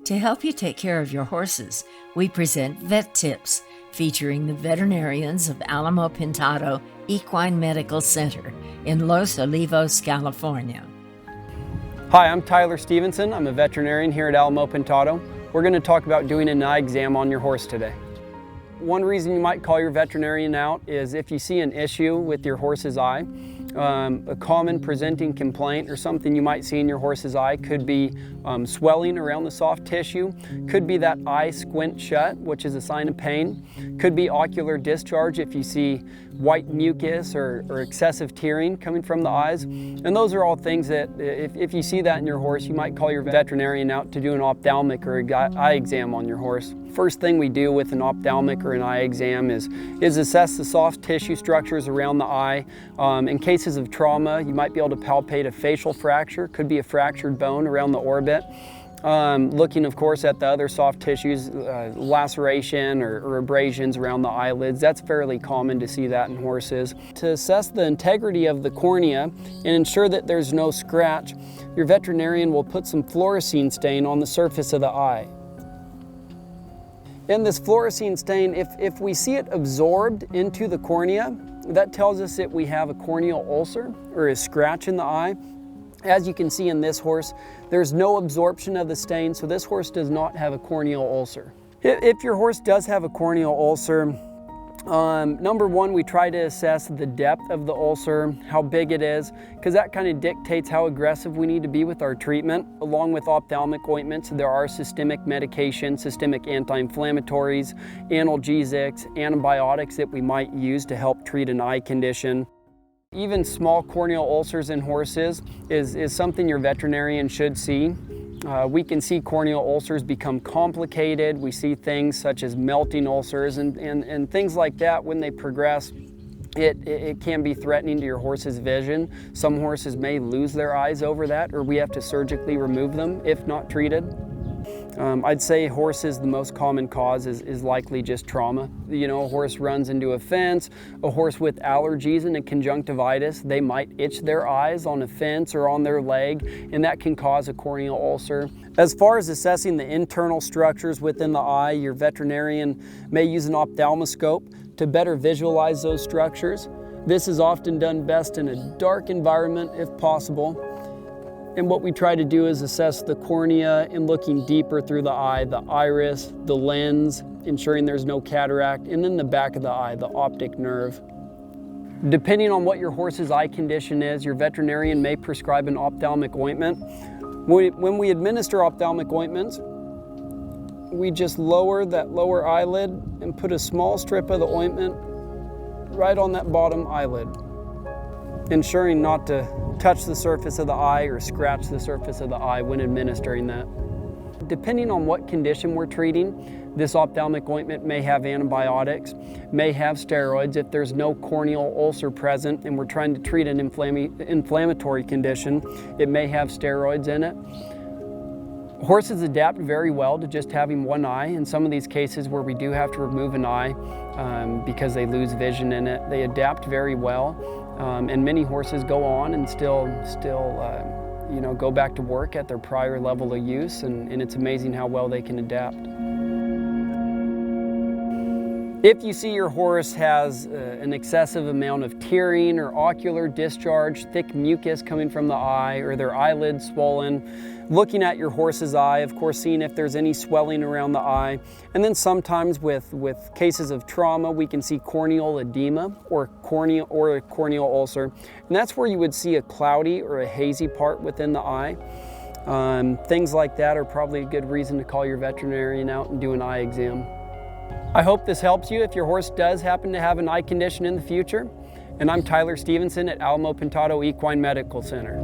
To help you take care of your horses, we present Vet Tips, featuring the veterinarians of Alamo Pintado Equine Medical Center in Los Olivos, California. Hi, I'm Tyler Stevenson. I'm a veterinarian here at Alamo Pintado. We're going to talk about doing an eye exam on your horse today. One reason you might call your veterinarian out is if you see an issue with your horse's eye. A common presenting complaint or something you might see in your horse's eye could be swelling around the soft tissue, could be that eye squint shut, which is a sign of pain, could be ocular discharge if you see white mucus or excessive tearing coming from the eyes. And those are all things that if you see that in your horse, you might call your veterinarian out to do an ophthalmic or eye exam on your horse. First thing we do with an ophthalmic or an eye exam is assess the soft tissue structures around the eye. In cases of trauma, you might be able to palpate a facial fracture, could be a fractured bone around the orbit. Looking, of course, at the other soft tissues, laceration or abrasions around the eyelids. That's fairly common to see that in horses. To assess the integrity of the cornea and ensure that there's no scratch, your veterinarian will put some fluorescein stain on the surface of the eye. In this fluorescein stain, if we see it absorbed into the cornea, that tells us that we have a corneal ulcer or a scratch in the eye. As you can see in this horse, there's no absorption of the stain, so this horse does not have a corneal ulcer. If your horse does have a corneal ulcer, number one, we try to assess the depth of the ulcer, how big it is, because that kind of dictates how aggressive we need to be with our treatment. Along with ophthalmic ointments, there are systemic medications, systemic anti-inflammatories, analgesics, antibiotics that we might use to help treat an eye condition. Even small corneal ulcers in horses is something your veterinarian should see. We can see corneal ulcers become complicated. We see things such as melting ulcers and things like that. When they progress, it can be threatening to your horse's vision. Some horses may lose their eyes over that, or we have to surgically remove them if not treated. I'd say horses, the most common cause is likely just trauma. You know, a horse runs into a fence, a horse with allergies and a conjunctivitis, they might itch their eyes on a fence or on their leg, and that can cause a corneal ulcer. As far as assessing the internal structures within the eye, your veterinarian may use an ophthalmoscope to better visualize those structures. This is often done best in a dark environment if possible. And what we try to do is assess the cornea and looking deeper through the eye, the iris, the lens, ensuring there's no cataract, and then the back of the eye, the optic nerve. Depending on what your horse's eye condition is, your veterinarian may prescribe an ophthalmic ointment. When we administer ophthalmic ointments, we just lower that lower eyelid and put a small strip of the ointment right on that bottom eyelid, ensuring not to touch the surface of the eye or scratch the surface of the eye when administering that. Depending on what condition we're treating, this ophthalmic ointment may have antibiotics, may have steroids. If there's no corneal ulcer present and we're trying to treat an inflammatory condition, it may have steroids in it. Horses adapt very well to just having one eye. In some of these cases where we do have to remove an eye because they lose vision in it, they adapt very well. And many horses go on and still go back to work at their prior level of use, and it's amazing how well they can adapt. If you see your horse has an excessive amount of tearing or ocular discharge, thick mucus coming from the eye, or their eyelids swollen, looking at your horse's eye, of course seeing if there's any swelling around the eye. And then sometimes with cases of trauma, we can see corneal edema or a corneal ulcer. And that's where you would see a cloudy or a hazy part within the eye. Things like that are probably a good reason to call your veterinarian out and do an eye exam. I hope this helps you if your horse does happen to have an eye condition in the future. And I'm Tyler Stevenson at Alamo Pintado Equine Medical Center.